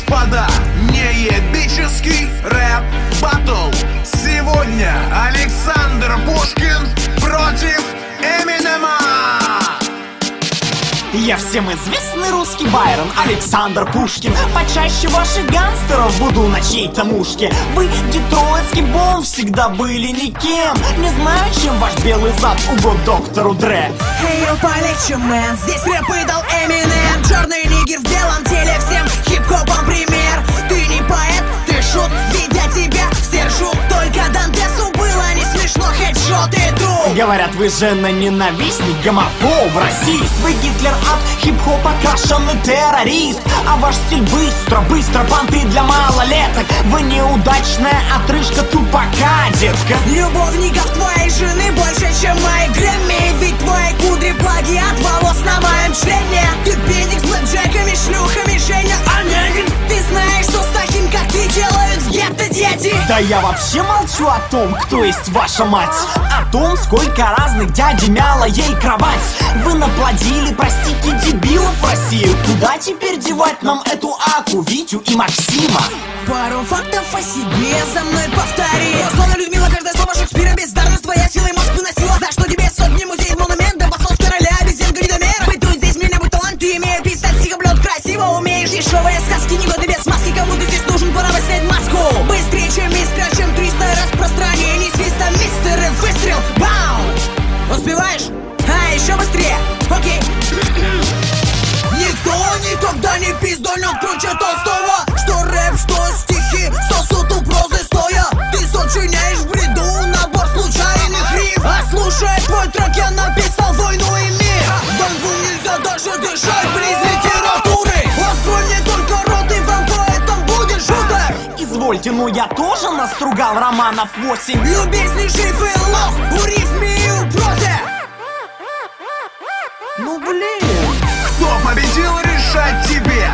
господа, неебический рэп-баттл. Сегодня Александр Пушкин против Эминема. Я всем известный русский Байрон, Александр Пушкин. Почаще ваших гангстеров буду на чьей-то мушке. Вы, детройтский бомб, всегда были никем. Не знаю, чем ваш белый зад угод доктору Дре. Эй, полегче, мэн, здесь рэп выдал Эминем. Черный нигер в белом теле, всем хип-хопом пример. Ты не поэт, ты шут, видя тебя все ржут. Только Дантесу было не смешно, хедшот и труп. Говорят, вы жена-ненавистник, гомофоб, расист. Вы Гитлер от хип-хопа, окрашенный террорист. А ваш стиль быстро, понты для малолеток. Вы неудачная отрыжка тупака, детка. Любовников твоей жены больше, чем мои Грэмми. Ведь твои кудри плагиат волос на моем члене. Ты педик с блэкджеками, шлюхами, Женя Онегин. Ты знаешь, что с таким, как ты, делают в гетто дети. Да я вообще молчу о том, кто есть ваша мать. О том, сколько разных дядей мяла ей кровать. Вы наплодили, простите, дебилов в Россию. Куда теперь девать нам эту Аку, Витю и Максима? Пару фактов о себе за мной повтори. Словно Людмила, каждое слово Шекспира. Бездарность твоя силой мозг выносила. За что тебе сотни музеев, монументов, басов короля, обезьянка недомера. Бытует здесь меня, будь талант, ты имеешь писать стихоплет красиво. Умеешь дешевые сказки, негодны без маски. Кому ты здесь нужен, пора бы снять маску. Быстрее, чем искра, чем 300 распространений свиста. Мистер и выстрел, бау! Успеваешь? А, еще быстрее, окей. Никто никогда не пиздольнет круче Толстого. Что рэп, что стихи, сосуд у прозы стоя. Ты сочиняешь в бреду набор случайных риф. А слушая твой трек, я написал войну и мир. Вангу нельзя даже дышать близ литературы. Открой мне только рот, и вам поэтом будет шутер. Извольте, но я тоже настругал романов 8. Любезнейший филолог, у рифме и у прозе. Ну блин. Кто победил, решать тебе.